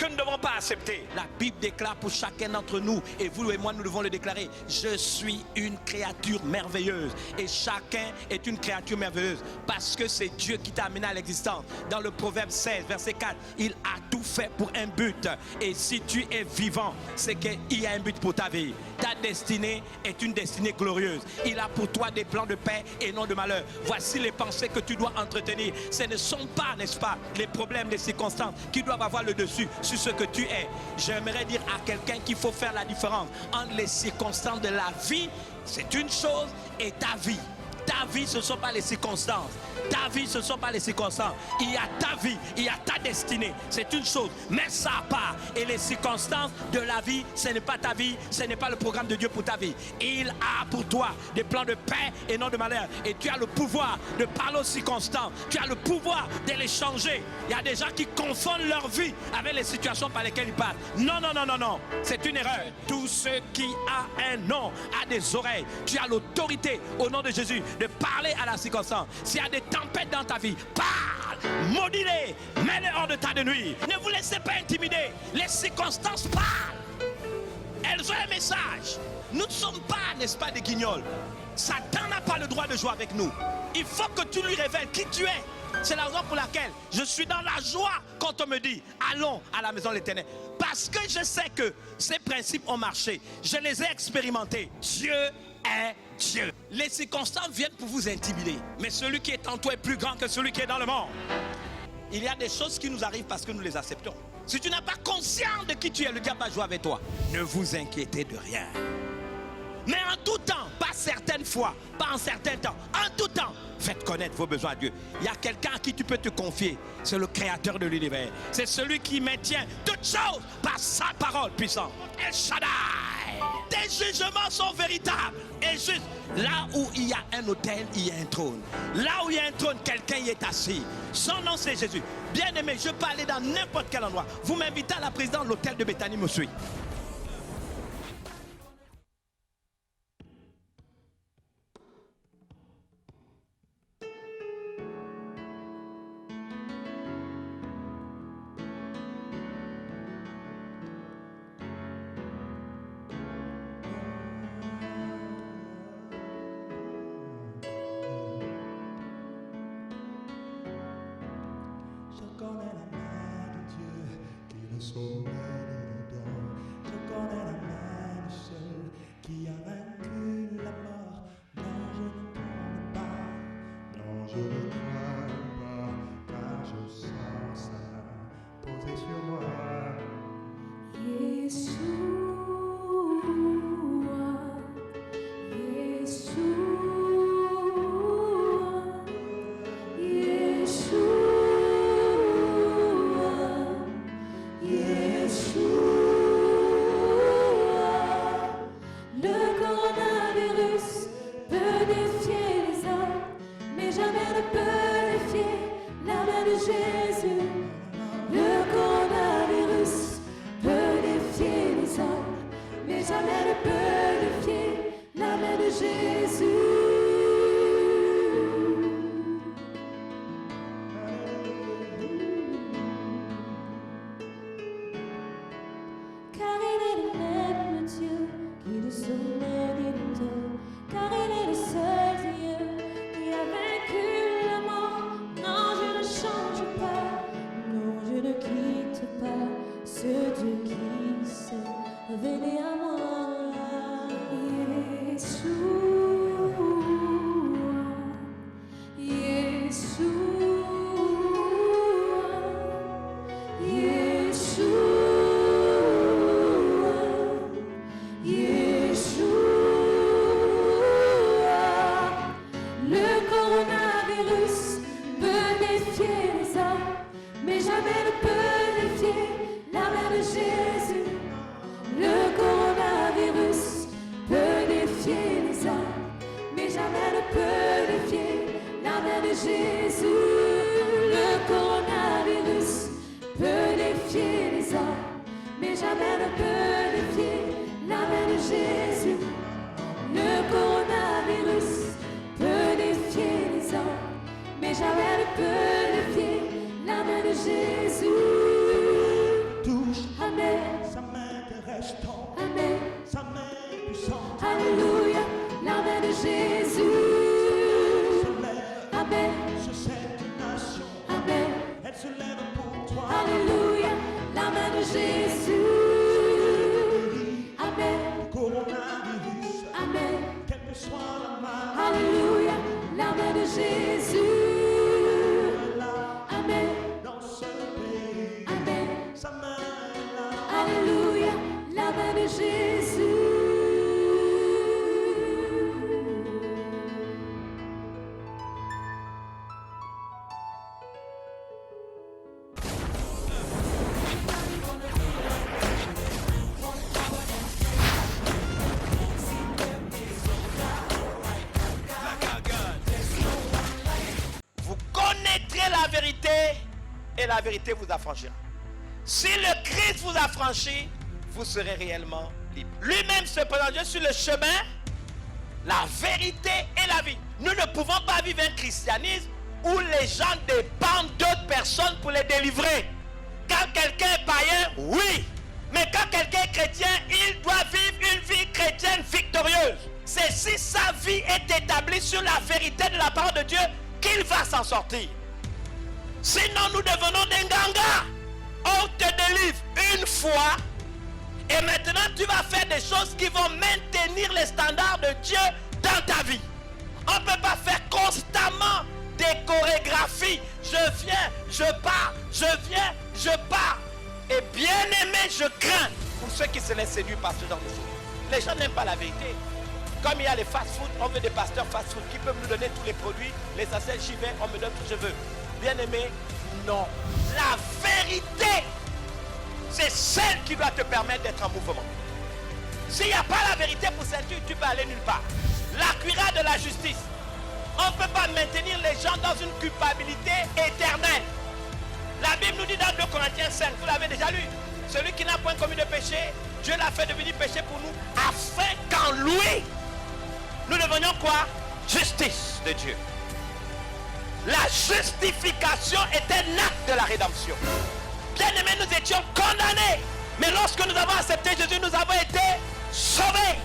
que nous ne devons pas accepter. La Bible déclare pour chacun d'entre nous, et vous et moi nous devons le déclarer, je suis une créature merveilleuse. Et chacun est une créature merveilleuse parce que c'est Dieu qui t'a amené à l'existence. Dans le Proverbe 16 verset 4, il a tout fait pour un but. Et si tu es vivant, c'est qu'il y a un but pour ta vie. Ta destinée est une destinée glorieuse. Il a pour toi des plans de paix et non de malheur. Voici les pensées que tu dois entretenir. Ce ne sont pas, n'est-ce pas, les problèmes, les circonstances qui doivent avoir le dessus sur ce que tu es. J'aimerais dire à quelqu'un qu'il faut faire la différence entre les circonstances de la vie, c'est une chose, et ta vie. Ta vie, ce ne sont pas les circonstances. Ta vie, ce ne sont pas les circonstances. Il y a ta vie, il y a ta destinée. C'est une chose. Mets ça à part. Et les circonstances de la vie, ce n'est pas ta vie. Ce n'est pas le programme de Dieu pour ta vie. Il a pour toi des plans de paix et non de malheur. Et tu as le pouvoir de parler aux circonstances. Tu as le pouvoir de les changer. Il y a des gens qui confondent leur vie avec les situations par lesquelles ils passent. Non, non, non, non, non. C'est une erreur. Tout ce qui a un nom a des oreilles. Tu as l'autorité au nom de Jésus de parler à la circonstance. S'il y a des tempêtes dans ta vie, parle, maudis-les, mets-les hors de ta de nuit. Ne vous laissez pas intimider. Les circonstances parlent. Elles ont un message. Nous ne sommes pas, n'est-ce pas, des guignols. Satan n'a pas le droit de jouer avec nous. Il faut que tu lui révèles qui tu es. C'est la raison pour laquelle je suis dans la joie quand on me dit allons à la maison de l'Éternel. Parce que je sais que ces principes ont marché. Je les ai expérimentés. Dieu est Dieu. Les circonstances viennent pour vous intimider. Mais celui qui est en toi est plus grand que celui qui est dans le monde. Il y a des choses qui nous arrivent parce que nous les acceptons. Si tu n'es pas conscient de qui tu es, le diable va jouer avec toi. Ne vous inquiétez de rien. Mais en tout temps, pas certaines fois, pas en certains temps, en tout temps, faites connaître vos besoins à Dieu. Il y a quelqu'un à qui tu peux te confier. C'est le créateur de l'univers. C'est celui qui maintient toutes choses par sa parole puissante. El Shaddai. Tes jugements sont véritables et justes. Là où il y a un autel, il y a un trône. Là où il y a un trône, quelqu'un y est assis. Son nom c'est Jésus. Bien aimé, je peux aller dans n'importe quel endroit. Vous m'invitez à la présidence de l'hôtel de Bethany, me suit. Jésus. Amen. Sur cette nation, Amen. elle se lève pour toi. Alléluia. La main de Jésus. Amen. Coronavirus, Amen. quelle que soit la maladie, Alléluia. La main de Jésus. là, Amen. dans ce pays, Amen. sa main est là. Alléluia. La main de Jésus. Vous connaîtrez la vérité et la vérité vous affranchira. Si le Christ vous affranchit, vous serez réellement libre. Lui-même se présente, je suis le chemin, la vérité et la vie. Nous ne pouvons pas vivre un christianisme où les gens dépendent d'autres personnes pour les délivrer. Quand quelqu'un est païen, oui. Mais quand quelqu'un est chrétien, il doit vivre une vie chrétienne victorieuse. C'est si sa vie est établie sur la vérité de la parole de Dieu qu'il va s'en sortir. Sinon, nous devenons des gangas. On te délivre une fois et maintenant tu vas faire des choses qui vont maintenir les standards de Dieu dans ta vie. On ne peut pas faire constamment des chorégraphies. Je viens, je pars, je viens, je pars. Et bien aimé, je crains pour ceux qui se laissent séduire par ce genre de choses. Les gens n'aiment pas la vérité. Comme il y a les fast-food, on veut des pasteurs fast-food qui peuvent nous donner tous les produits. Les assiettes, j'y vais, on me donne tout ce que je veux. Bien aimé, non. La vérité, c'est celle qui doit te permettre d'être en mouvement. S'il n'y a pas la vérité pour ceinture, tu peux aller nulle part. La cuirasse de la justice. On ne peut pas maintenir les gens dans une culpabilité éternelle. La Bible nous dit dans 2 Corinthiens 5, vous l'avez déjà lu. Celui qui n'a point commis de péché, Dieu l'a fait devenir péché pour nous, afin qu'en lui, nous devenions quoi? Justice de Dieu. La justification est un acte de la rédemption. Bien aimés, nous étions condamnés. Mais lorsque nous avons accepté Jésus, nous avons été sauvés.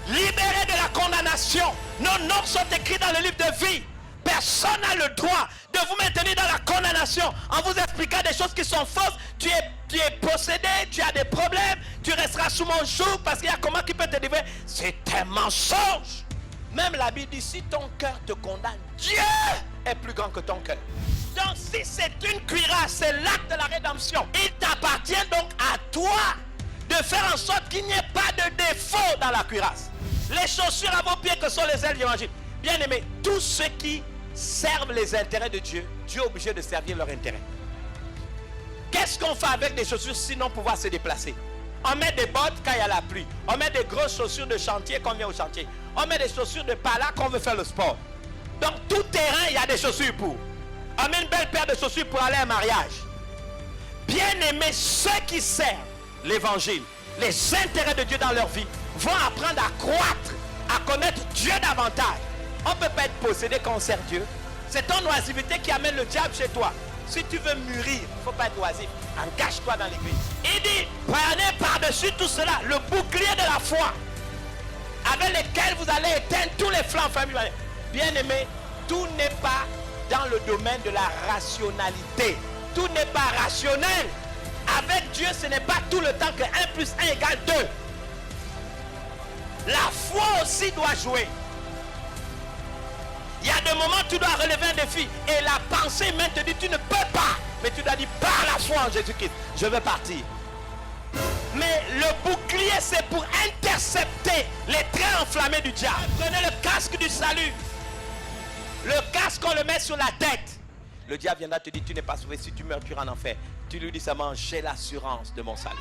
Libérés de la condamnation. Nos noms sont écrits dans le livre de vie. Personne n'a le droit de vous maintenir dans la condamnation en vous expliquant des choses qui sont fausses. Tu es possédé, tu as des problèmes, tu resteras sous mon joug parce qu'il y a comment qui peut te délivrer. C'est un mensonge. Même la Bible dit, si ton cœur te condamne, Dieu est plus grand que ton cœur. Donc si c'est une cuirasse, c'est l'acte de la rédemption. Il t'appartient donc à toi de faire en sorte qu'il n'y ait pas de défaut dans la cuirasse. Les chaussures à vos pieds que sont les ailes de l'évangile. Bien aimé, tous ceux qui servent les intérêts de Dieu, Dieu est obligé de servir leur intérêt. Qu'est-ce qu'on fait avec des chaussures sinon pouvoir se déplacer? On met des bottes quand il y a la pluie. On met des grosses chaussures de chantier quand on vient au chantier. On met des chaussures de pala quand on veut faire le sport. Donc tout terrain, il y a des chaussures pour. On met une belle paire de chaussures pour aller à un mariage. Bien aimé, ceux qui servent l'évangile, les intérêts de Dieu dans leur vie, vont apprendre à croître, à connaître Dieu davantage. On ne peut pas être possédé quand on sert Dieu. C'est ton oisiveté qui amène le diable chez toi. Si tu veux mûrir, il ne faut pas être oisif. Engage-toi dans l'église. Il dit, prenez par-dessus tout cela le bouclier de la foi, avec lequel vous allez éteindre tous les flammes familiales. Bien aimé, tout n'est pas dans le domaine de la rationalité. Tout n'est pas rationnel. Avec Dieu, ce n'est pas tout le temps que 1 plus 1 égale 2. La foi aussi doit jouer. Il y a des moments où tu dois relever un défi et la pensée même te dit tu ne peux pas. Mais tu dois dire par la foi en Jésus-Christ, je veux partir. Mais le bouclier c'est pour intercepter les traits enflammés du diable. Prenez le casque du salut. Le casque on le met sur la tête. Le diable viendra te dire tu n'es pas sauvé, si tu meurs tu iras en enfer. Tu lui dis seulement j'ai l'assurance de mon salut.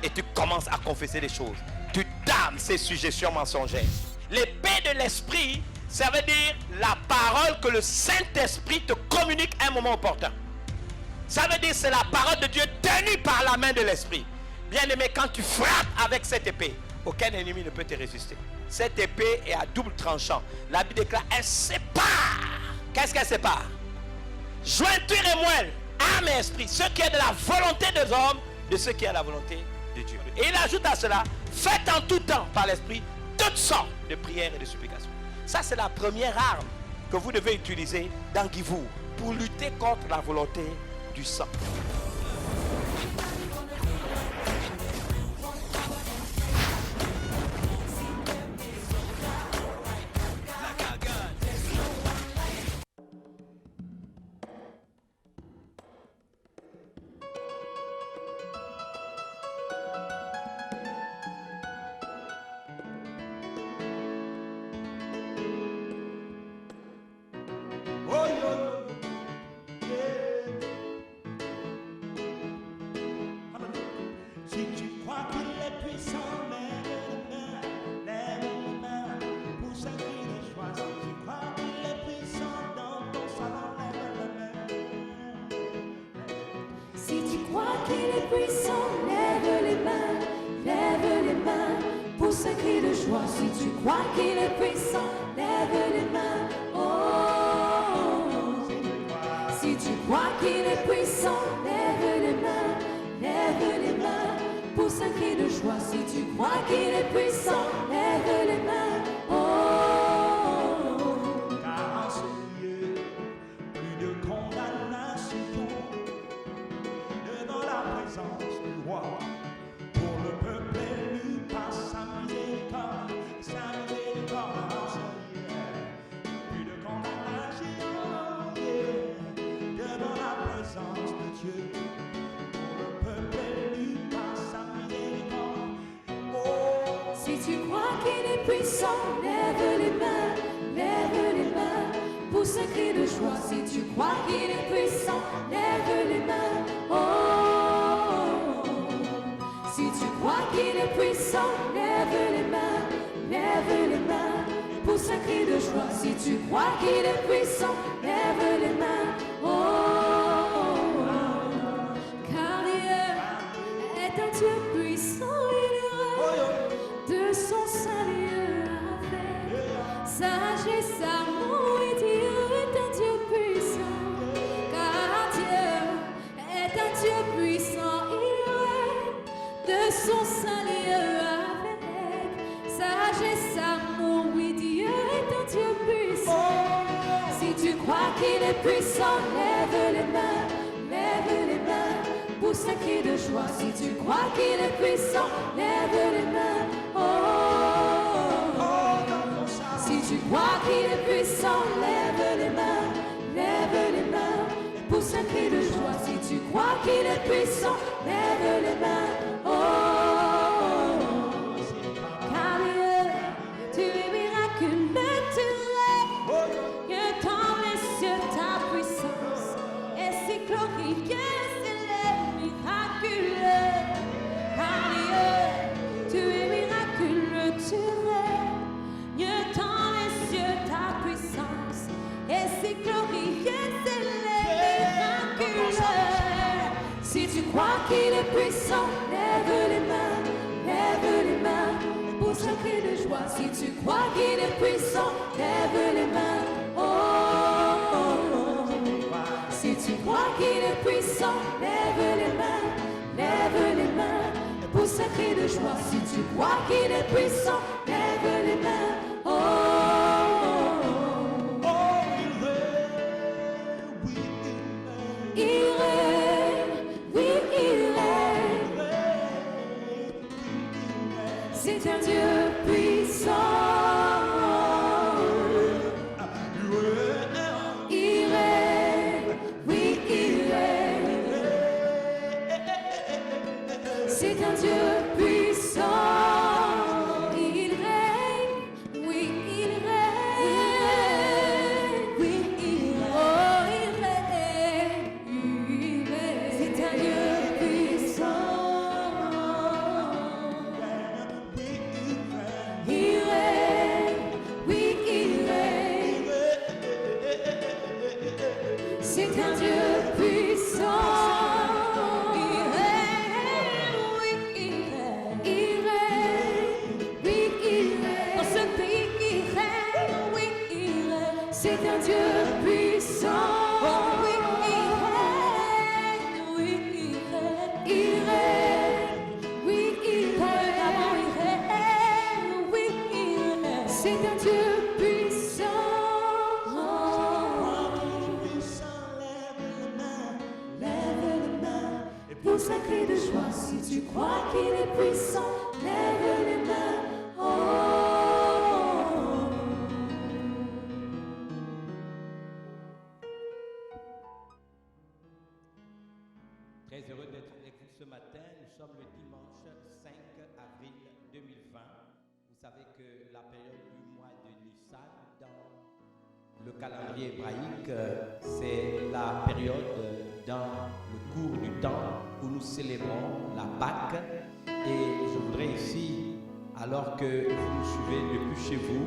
Et tu commences à confesser des choses. Tu dames ces suggestions mensongères. L'épée de l'esprit, ça veut dire la parole que le Saint-Esprit te communique à un moment opportun. Ça veut dire c'est la parole de Dieu tenue par la main de l'esprit. Bien aimé, quand tu frappes avec cette épée, aucun ennemi ne peut te résister. Cette épée est à double tranchant. La Bible déclare, elle sépare. Qu'est-ce qu'elle sépare? Jointure et moelle, âme et esprit. Ce qui est de la volonté des hommes, de ce qui est de la volonté de Dieu. Et il ajoute à cela, faites en tout temps par l'esprit tout toutes sortes de prières et de supplications. Ça, c'est la première arme que vous devez utiliser dans Guivour pour lutter contre la volonté du sang. Oh, yo, yeah. Si tu crois qu'il est puissant, lève les mains pour ceux qui le choix. Si tu crois qu'il est puissant dans ton salon, lève les mains. Si tu crois qu'il est puissant, lève les mains, pour ce cri de joie. Si tu crois qu'il est puissant, lève les mains. Oh, si tu crois qu'il est puissant, lève les mains, pour ce cri de joie. Si tu crois qu'il est puissant, lève les mains. Oh, Car en ce lieu, plus de condamnation devant la présence du roi. Pour le peuple élu par sa miséricorde, en ce lieu, plus de condamnation devant la présence de Dieu. Pour le peuple élu par sa miséricorde. Oh, si tu crois qu'il est puissant, lève les mains, pour ce cri de joie. Si tu crois qu'il est puissant, lève les mains. Oh, si tu crois qu'il est puissant, lève les mains, pour ce cri de joie. Si tu crois qu'il est puissant, lève les mains. Oh, car Dieu est un Dieu puissant, il est de son salut avec sagesse, amour et Dieu est un Dieu puissant. Car Dieu est un Dieu puissant, il est de son salut avec sagesse, amour, oui, Dieu est un Dieu puissant. Si tu crois qu'il est puissant, lève les mains, pour ce cri de joie. Si tu crois qu'il est puissant, lève les mains. Oh, si tu crois qu'il est puissant, lève les mains, pour ce cri de joie. Si tu crois qu'il est puissant, lève les mains. Oh, car Dieu, tu es miraculeux, tu es. Que dans les cieux ta puissance est si glorifiée, c'est miraculeux. Car Dieu, tu es miraculeux, tu es. Que dans les cieux ta puissance est si glorifiée, c'est miraculeux. Si tu crois qu'il est puissant, lève les mains, pour ce cri de joie. Si tu crois qu'il est puissant, lève les mains. Oh, si tu crois qu'il est puissant, lève les mains, pour ce cri de joie. Si tu crois qu'il est puissant, lève les mains. Oh, il règne, oui, il règne. C'est un Dieu puissant. Il règne, oui, il règne. C'est un Dieu puissant. Il règne, oui, il règne. Oui, il règne. Oh, il règne. C'est un Dieu puissant. Il règne, oui, il règne. C'est un Dieu puissant. Il règne, oui, il règne. Il règne, oui, il règne. Dans ce pays, il règne, oui, il règne. C'est un Dieu puissant. Oh, oui, il règne, oui, il règne. Il règne, oui, il règne. Il règne, oui, il crois qu'il est puissant, lève les mains. Oh. Très heureux d'être avec vous ce matin. Nous sommes le dimanche 5 avril 2020. Vous savez que la période du mois de Nissan dans le calendrier hébraïque, c'est la période dans le cours du temps où nous célébrons la Pâque. Et je voudrais ici, alors que vous nous suivez depuis chez vous,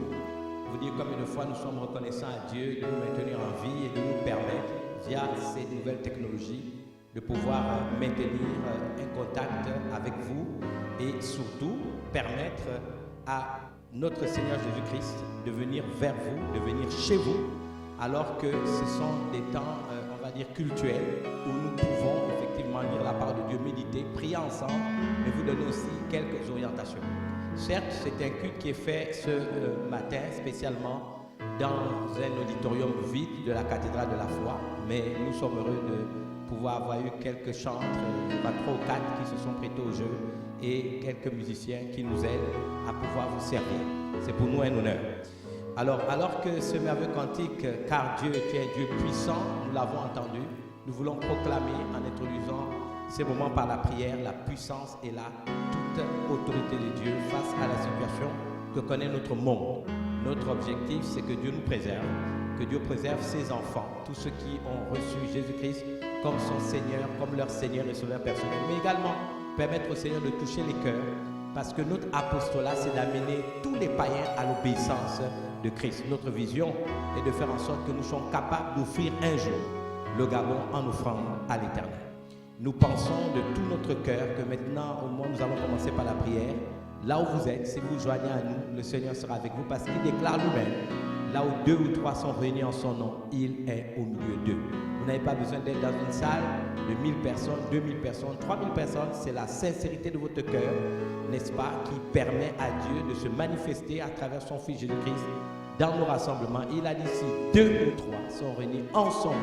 vous dire combien de fois nous sommes reconnaissants à Dieu de nous maintenir en vie et de nous permettre, via ces nouvelles technologies, de pouvoir maintenir un contact avec vous et surtout permettre à notre Seigneur Jésus-Christ de venir vers vous, de venir chez vous, alors que ce sont des temps, on va dire, cultuels, où nous pouvons effectivement lire la parole de Dieu, méditer, prier ensemble, mais vous donner aussi quelques orientations. Certes, c'est un culte qui est fait ce matin, spécialement dans un auditorium vide de la cathédrale de la foi, mais nous sommes heureux de pouvoir avoir eu quelques chantres, 3 ou 4 qui se sont prêtés au jeu et quelques musiciens qui nous aident à pouvoir vous servir. C'est pour nous un honneur. Alors que ce merveilleux cantique, car Dieu est un Dieu puissant, nous l'avons entendu, nous voulons proclamer en introduisant ces moments par la prière, la puissance et la toute autorité de Dieu face à la situation que connaît notre monde. Notre objectif, c'est que Dieu nous préserve, que Dieu préserve ses enfants, tous ceux qui ont reçu Jésus-Christ comme son Seigneur, comme leur Seigneur et Sauveur personnel, mais également permettre au Seigneur de toucher les cœurs, parce que notre apostolat, c'est d'amener tous les païens à l'obéissance de Christ. Notre vision est de faire en sorte que nous soyons capables d'offrir un jour le Gabon en offrande à l'Éternel. Nous pensons de tout notre cœur que maintenant, au moins, nous allons commencer par la prière. Là où vous êtes, si vous vous joignez à nous, le Seigneur sera avec vous, parce qu'il déclare lui-même, là où 2 ou 3 sont réunis en son nom, il est au milieu d'eux. Vous n'avez pas besoin d'être dans une salle de 1000 personnes, 2000 personnes, 3000 personnes. C'est la sincérité de votre cœur, n'est-ce pas, qui permet à Dieu de se manifester à travers son Fils Jésus-Christ dans nos rassemblements. Il a dit, si 2 ou 3 sont réunis en son nom,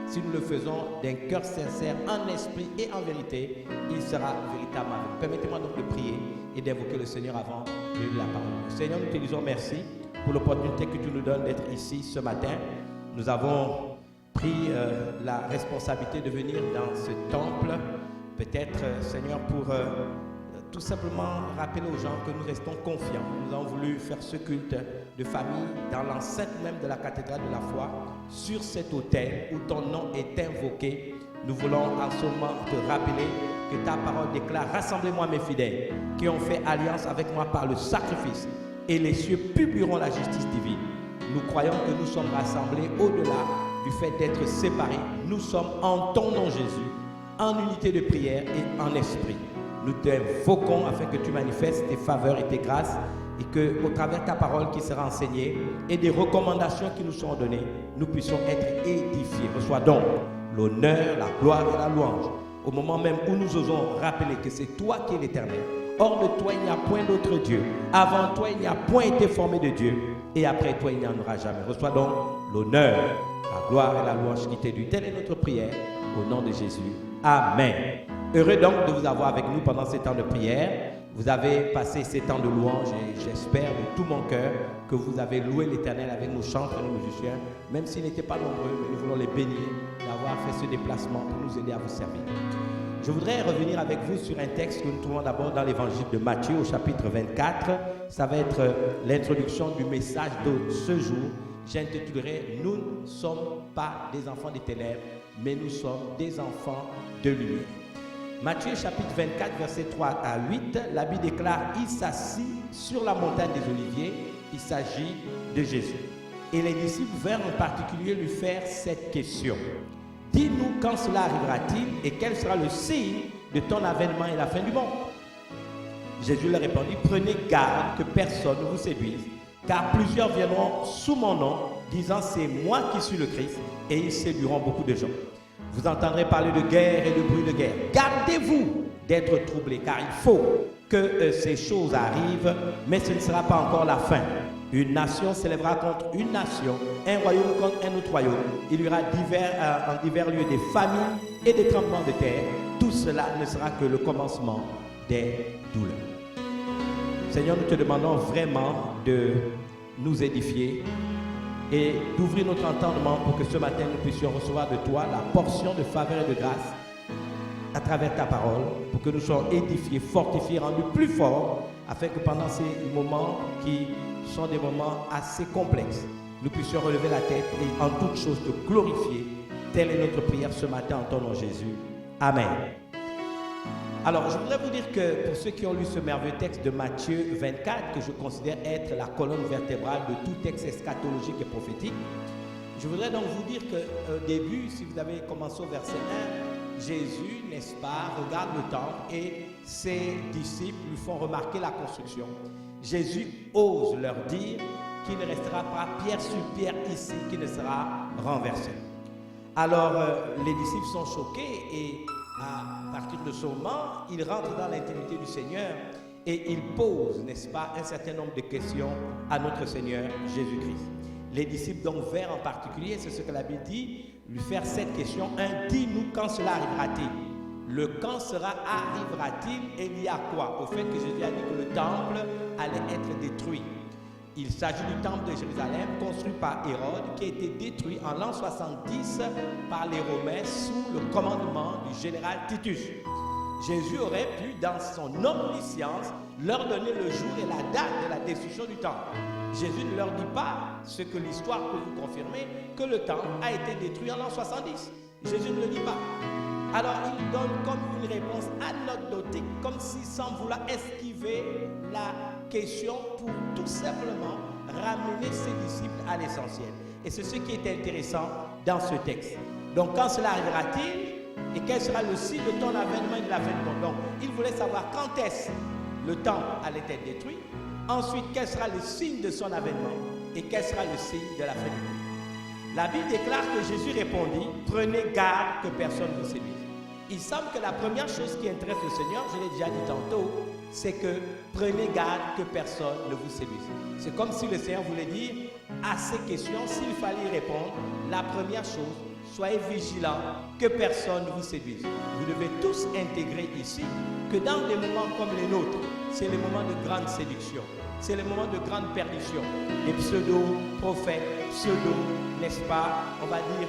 si nous le faisons d'un cœur sincère, en esprit et en vérité, il sera véritablement. Permettez-moi donc de prier et d'invoquer le Seigneur avant de lire la parole. Seigneur, nous te disons merci pour l'opportunité que tu nous donnes d'être ici ce matin. Nous avons pris la responsabilité de venir dans ce temple, peut-être, Seigneur, pour tout simplement rappeler aux gens que nous restons confiants. Nous avons voulu faire ce culte de famille dans l'enceinte même de la cathédrale de la foi, sur cet autel où ton nom est invoqué. Nous voulons en ce moment te rappeler que ta parole déclare: rassemblez-moi mes fidèles qui ont fait alliance avec moi par le sacrifice, et les cieux publieront la justice divine. Nous croyons que nous sommes rassemblés au-delà du fait d'être séparés. Nous sommes en ton nom Jésus, en unité de prière et en esprit. Nous t'invoquons afin que tu manifestes tes faveurs et tes grâces, et que, au travers de ta parole qui sera enseignée et des recommandations qui nous seront données, nous puissions être édifiés. Reçois donc l'honneur, la gloire et la louange, au moment même où nous osons rappeler que c'est toi qui es l'Éternel. Hors de toi, il n'y a point d'autre Dieu. Avant toi, il n'y a point été formé de Dieu. Et après toi, il n'y en aura jamais. Reçois donc l'honneur, la gloire et la louange qui t'est due. Telle est notre prière, au nom de Jésus. Amen. Heureux donc de vous avoir avec nous pendant ces temps de prière. Vous avez passé ces temps de louange et j'espère de tout mon cœur que vous avez loué l'Éternel avec nos chanteurs et nos musiciens, même s'ils n'étaient pas nombreux, mais nous voulons les bénir d'avoir fait ce déplacement pour nous aider à vous servir. Je voudrais revenir avec vous sur un texte que nous trouvons d'abord dans l'évangile de Matthieu au chapitre 24. Ça va être l'introduction du message de ce jour. J'intitulerai « Nous ne sommes pas des enfants des ténèbres, mais nous sommes des enfants de lumière ». Matthieu chapitre 24, versets 3 à 8, la Bible déclare « Il s'assit sur la montagne des Oliviers ». Il s'agit de Jésus. Et les disciples vinrent en particulier lui faire cette question. « Dis-nous quand cela arrivera-t-il et quel sera le signe de ton avènement et la fin du monde ?» Jésus leur répondit « Prenez garde que personne ne vous séduise, car plusieurs viendront sous mon nom, disant « C'est moi qui suis le Christ » et ils séduiront beaucoup de gens. Vous entendrez parler de guerre et de bruit de guerre. Gardez-vous d'être troublés, car il faut que ces choses arrivent, mais ce ne sera pas encore la fin. Une nation s'élèvera contre une nation, un royaume contre un autre royaume. Il y aura en divers lieux des famines et des tremblements de terre. Tout cela ne sera que le commencement des douleurs. Seigneur, nous te demandons vraiment de nous édifier et d'ouvrir notre entendement pour que ce matin nous puissions recevoir de toi la portion de faveur et de grâce à travers ta parole, pour que nous soyons édifiés, fortifiés, rendus plus forts, afin que pendant ces moments qui sont des moments assez complexes, nous puissions relever la tête et en toutes choses te glorifier. Telle est notre prière ce matin en ton nom Jésus. Amen. Alors, je voudrais vous dire que pour ceux qui ont lu ce merveilleux texte de Matthieu 24, que je considère être la colonne vertébrale de tout texte eschatologique et prophétique, je voudrais donc vous dire qu'au début, si vous avez commencé au verset 1, Jésus, n'est-ce pas, regarde le temple et ses disciples lui font remarquer la construction. Jésus ose leur dire qu'il ne restera pas pierre sur pierre ici, qui ne sera renversé. Alors, les disciples sont choqués et à partir de ce moment, ils rentrent dans l'intimité du Seigneur et ils posent, n'est-ce pas, un certain nombre de questions à notre Seigneur Jésus-Christ. Les disciples donc vinrent en particulier, c'est ce que la Bible dit, lui faire cette question, dis-nous quand cela arrivera-t-il? Le quand sera arrivera-t-il et il y a quoi? Au fait que Jésus a dit que le temple allait être détruit. Il s'agit du temple de Jérusalem construit par Hérode qui a été détruit en l'an 70 par les Romains sous le commandement du général Titus. Jésus aurait pu, dans son omniscience, leur donner le jour et la date de la destruction du temple. Jésus ne leur dit pas, ce que l'histoire peut vous confirmer, que le temple a été détruit en l'an 70. Jésus ne le dit pas. Alors il donne comme une réponse anecdotique, comme si sans vouloir esquiver la question pour tout simplement ramener ses disciples à l'essentiel. Et c'est ce qui est intéressant dans ce texte. Donc quand cela arrivera-t-il et quel sera le signe de ton avènement et de l'avènement? Donc il voulait savoir quand est-ce le temple allait être détruit. Ensuite, quel sera le signe de son avènement et quel sera le signe de la fin du monde? La Bible déclare que Jésus répondit, prenez garde que personne ne vous séduise. Il semble que la première chose qui intéresse le Seigneur, je l'ai déjà dit tantôt, c'est que prenez garde que personne ne vous séduise. C'est comme si le Seigneur voulait dire à ces questions, s'il fallait y répondre, la première chose, soyez vigilants que personne ne vous séduise. Vous devez tous intégrer ici que dans des moments comme les nôtres, c'est les moments de grande séduction, c'est les moments de grande perdition. Les pseudo-prophètes, n'est-ce pas, on va dire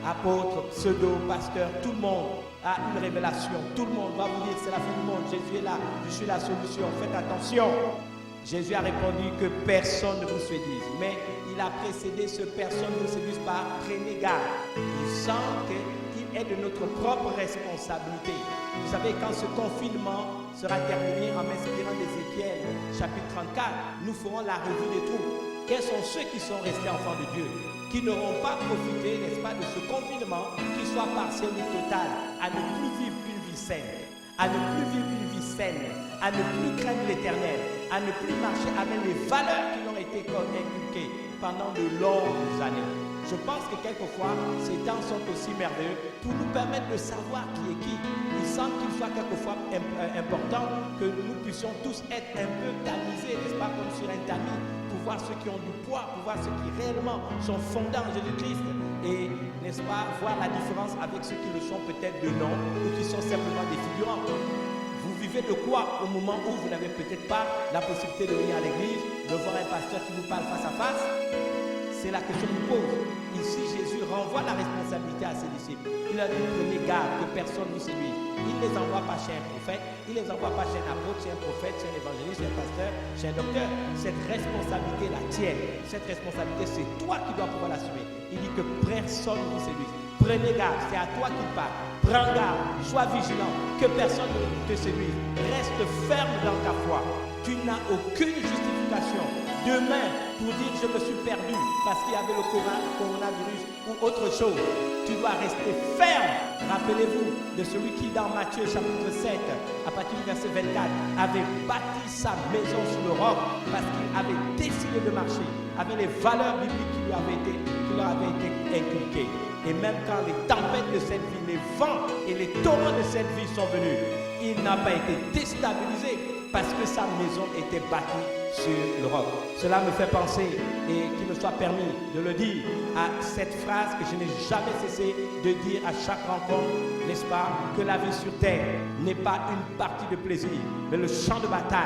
apôtres, pseudo-pasteurs, tout le monde a une révélation. Tout le monde va vous dire c'est la fin du monde, Jésus est là, je suis la solution, faites attention. Jésus a répondu que personne ne vous séduise, mais il a précédé ce personne ne vous séduise par prenez garde. Il semble qu'il est de notre propre responsabilité. Vous savez, quand ce confinement sera terminé, en m'inspirant d'Ézéchiel, chapitre 34, nous ferons la revue des troupes. Quels sont ceux qui sont restés enfants de Dieu, qui n'auront pas profité, n'est-ce pas, de ce confinement, qu'il soit partiel ou total, à ne plus vivre une vie saine, à ne plus vivre une vie saine, à ne plus craindre l'éternel, à ne plus marcher avec les valeurs qui ont été inculquées pendant de longues années. Je pense que quelquefois, ces temps sont aussi merveilleux pour nous permettre de savoir qui est qui. Il semble qu'il soit quelquefois important que nous puissions tous être un peu tamisés, n'est-ce pas, comme sur un tamis, pour voir ceux qui ont du poids, pour voir ceux qui réellement sont fondés en Jésus-Christ et, n'est-ce pas, voir la différence avec ceux qui le sont peut-être de nom ou qui sont simplement des figurants. Vous vivez de quoi au moment où vous n'avez peut-être pas la possibilité de venir à l'église, de voir un pasteur qui vous parle face à face? C'est la question qu'il pose. Ici, Jésus renvoie la responsabilité à ses disciples. Il a dit, prenez garde que personne ne vous séduise. Il ne les envoie pas chez un prophète, il ne les envoie pas chez un apôtre, chez un prophète, chez un évangéliste, chez un pasteur, chez un docteur. Cette responsabilité est la tienne. Cette responsabilité, c'est toi qui dois pouvoir l'assumer. Il dit que personne ne vous séduise. Prenez garde, c'est à toi qu'il parle. Prends garde, sois vigilant, que personne ne te séduise. Reste ferme dans ta foi. Tu n'as aucune justification demain pour dire je me suis perdu parce qu'il y avait le coronavirus ou autre chose. Tu dois rester ferme. Rappelez-vous de celui qui dans Matthieu chapitre 7 à partir du verset 24 avait bâti sa maison sur le roc parce qu'il avait décidé de marcher avec les valeurs bibliques qui leur avaient été inculquées. Et même quand les tempêtes de cette vie, les vents et les torrents de cette vie sont venus, il n'a pas été déstabilisé parce que sa maison était bâtie sur le roc. Cela me fait penser, et qu'il me soit permis de le dire, à cette phrase que je n'ai jamais cessé de dire à chaque rencontre, n'est-ce pas, que la vie sur terre n'est pas une partie de plaisir, mais le champ de bataille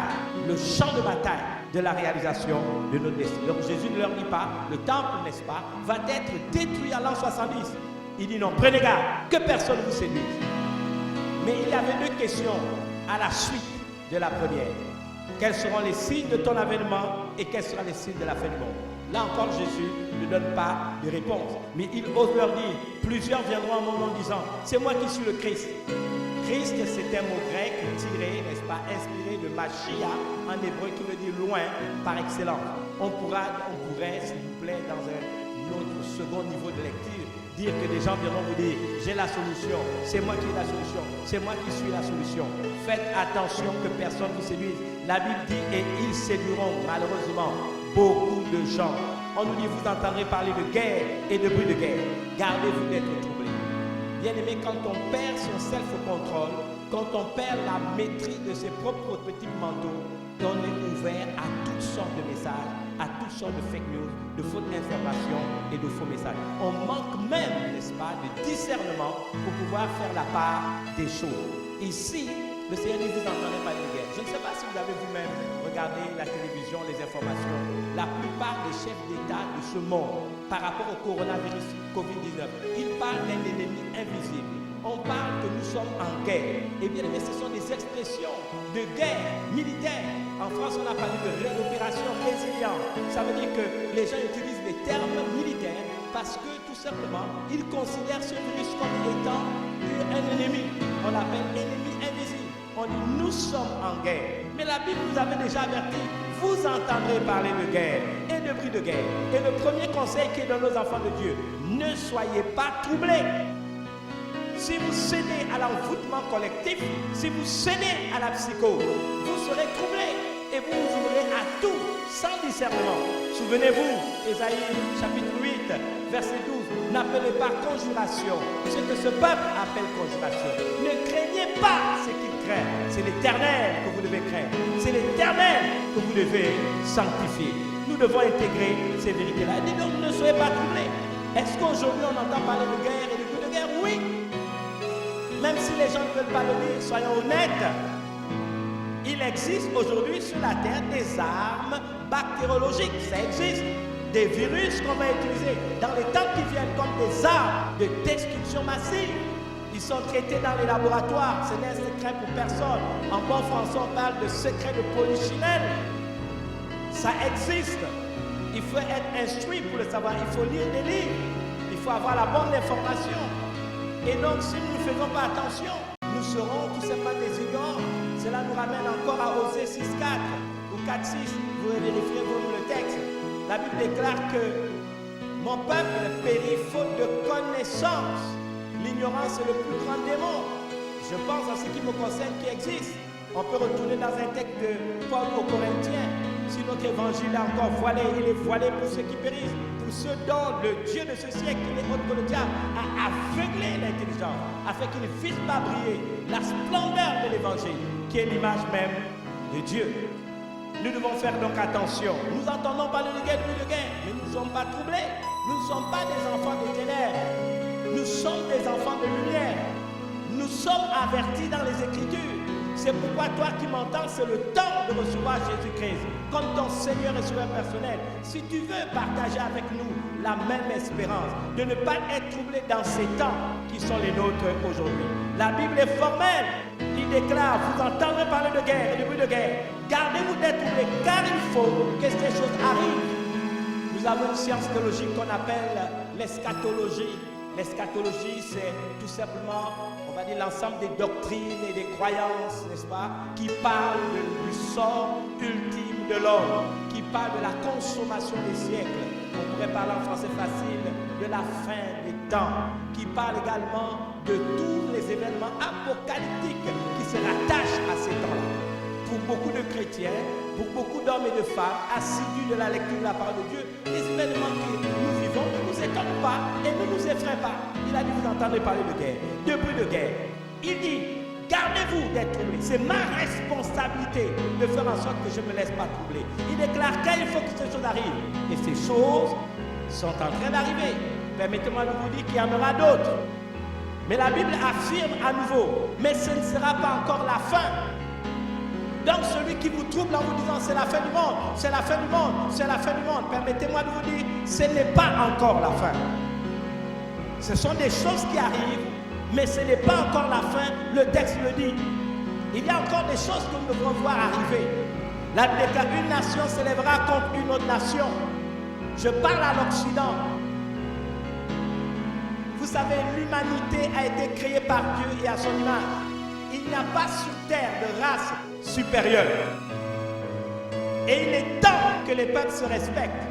de la réalisation de notre destin. Donc Jésus ne leur dit pas, le temple, n'est-ce pas, va être détruit à l'an 70. Il dit non, prenez garde, que personne ne vous séduise. Mais il y avait deux questions à la suite de la première. Quels seront les signes de ton avènement et quels seront les signes de la fin du monde? Là encore, Jésus ne donne pas de réponse. Mais il ose leur dire, plusieurs viendront à un moment disant, c'est moi qui suis le Christ. Christ, c'est un mot grec tiré, n'est-ce pas, inspiré de Machia en hébreu qui veut dire loin par excellence. On pourrait, s'il vous plaît, dans un autre second niveau de lecture, dire que des gens viendront vous dire, j'ai la solution, c'est moi qui ai la solution, c'est moi qui suis la solution. Faites attention que personne ne vous séduise. La Bible dit, et ils séduiront malheureusement beaucoup de gens. On nous dit, vous entendrez parler de guerre et de bruit de guerre. Gardez-vous d'être troublés. Bien-aimé, quand on perd son self-control, quand on perd la maîtrise de ses propres petits manteaux, on est ouvert à toutes sortes de messages, à toutes sortes de fake news, de fausses informations et de faux messages. On manque même, n'est-ce pas, de discernement pour pouvoir faire la part des choses. Ici, le Seigneur dit, vous entendez pas de guerre. Je ne sais pas si vous avez vous-même regardé la télévision, les informations. La plupart des chefs d'État de ce monde, par rapport au coronavirus Covid-19, ils parlent d'un ennemi invisible. On parle que nous sommes en guerre. Et bien, mais ce sont des expressions de guerre militaire. En France, on a parlé d'opération résilience. Ça veut dire que les gens utilisent des termes militaires parce que, tout simplement, ils considèrent ce virus comme étant un ennemi. On l'appelle ennemi invisible. On dit, nous sommes en guerre. Mais la Bible nous avait déjà averti. Vous entendrez parler de guerre et de bruit de guerre. Et le premier conseil qui est donné aux enfants de Dieu, ne soyez pas troublés. Si vous cédez à l'envoûtement collectif, si vous cédez à la psychose, vous serez troublés et vous vous ouvrez à tout sans discernement. Souvenez-vous, Ésaïe chapitre 8, verset 12, n'appelez pas conjuration ce que ce peuple appelle conjuration. Ne craignez pas ce qu'il craint. C'est l'Éternel que vous devez craindre. C'est l'Éternel que vous devez sanctifier. Nous devons intégrer ces vérités-là. Et donc, ne soyez pas troublés. Est-ce qu'aujourd'hui on entend parler de guerre et de bruit de guerre? Oui. Même si les gens ne veulent pas le dire, soyons honnêtes. Il existe aujourd'hui sur la terre des armes bactériologiques. Ça existe. Des virus qu'on va utiliser dans les temps qui viennent comme des armes de destruction massive. Ils sont traités dans les laboratoires. Ce n'est un secret pour personne. En bon français, on parle de secret de polichinelle. Ça existe. Il faut être instruit pour le savoir. Il faut lire des livres. Il faut avoir la bonne information. Et donc, si nous ne faisons pas attention, nous serons tout simplement des ignorants. Cela nous ramène encore à Osée 6.4 ou 4.6. Vous vérifiez vous-même le texte. La Bible déclare que mon peuple périt faute de connaissance. L'ignorance est le plus grand démon. Je pense à ce qui me concerne qui existe. On peut retourner dans un texte de Paul aux Corinthiens. Si notre évangile est encore voilé, il est voilé pour ceux qui périssent, pour ceux dont le Dieu de ce siècle, qui est autre que le diable, a aveuglé l'intelligence, afin qu'ils ne puissent pas briller la splendeur de l'évangile, qui est l'image même de Dieu. Nous devons faire donc attention. Nous entendons parler de guerre, mais nous ne sommes pas troublés. Nous ne sommes pas des enfants des ténèbres. Nous sommes des enfants de lumière. Nous sommes avertis dans les Écritures. C'est pourquoi toi qui m'entends, c'est le temps de recevoir Jésus-Christ comme ton Seigneur et Sauveur personnel. Si tu veux partager avec nous la même espérance, de ne pas être troublé dans ces temps qui sont les nôtres aujourd'hui. La Bible est formelle. Il déclare, vous entendrez parler de guerre et de bruit de guerre. Gardez-vous d'être troublés, car il faut que ces choses arrivent. Nous avons une science théologique qu'on appelle l'eschatologie. L'eschatologie, c'est tout simplement, on va dire, l'ensemble des doctrines et des croyances, n'est-ce pas, qui parlent du sort ultime de l'homme, qui parlent de la consommation des siècles. On pourrait parler en français facile de la fin des temps, qui parle également de tous les événements apocalyptiques qui se rattachent à ces temps-là. Pour beaucoup de chrétiens, pour beaucoup d'hommes et de femmes assidus de la lecture de la parole de Dieu, les événements que nous vivons ne nous étonnent pas et ne nous effraient pas. Il a dit, vous entendrez parler de guerre, de bruit de guerre. Il dit, gardez Gardez-vous d'être troublés. C'est ma responsabilité de faire en sorte que je ne me laisse pas troubler. Il déclare qu'il faut que ces choses arrivent. Et ces choses sont en train d'arriver. Permettez-moi de vous dire qu'il y en aura d'autres. Mais la Bible affirme à nouveau, mais ce ne sera pas encore la fin. Donc celui qui vous trouble en vous disant c'est la fin du monde, c'est la fin du monde, c'est la fin du monde, permettez-moi de vous dire, ce n'est pas encore la fin. Ce sont des choses qui arrivent, mais ce n'est pas encore la fin, le texte le dit. Il y a encore des choses que nous devons voir arriver. La Bible déclare, une nation s'élèvera contre une autre nation. Je parle à l'Occident. Vous savez, l'humanité a été créée par Dieu et à son image. Il n'y a pas sur terre de race supérieure. Et il est temps que les peuples se respectent.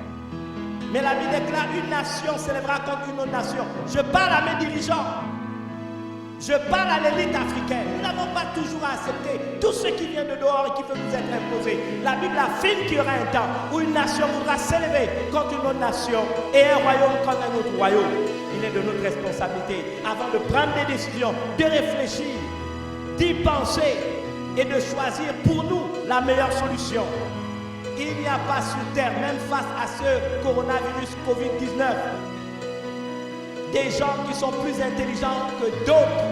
Mais la Bible déclare, une nation s'élèvera contre une autre nation. Je parle à mes dirigeants. Je parle à l'élite africaine. Nous n'avons pas toujours accepté tout ce qui vient de dehors et qui peut nous être imposé. La Bible affirme qu'il y aura un temps où une nation voudra s'élever contre une autre nation et un royaume contre un autre royaume. Il est de notre responsabilité, avant de prendre des décisions, de réfléchir, d'y penser et de choisir pour nous la meilleure solution. Il n'y a pas sur terre, même face à ce coronavirus Covid-19, des gens qui sont plus intelligents que d'autres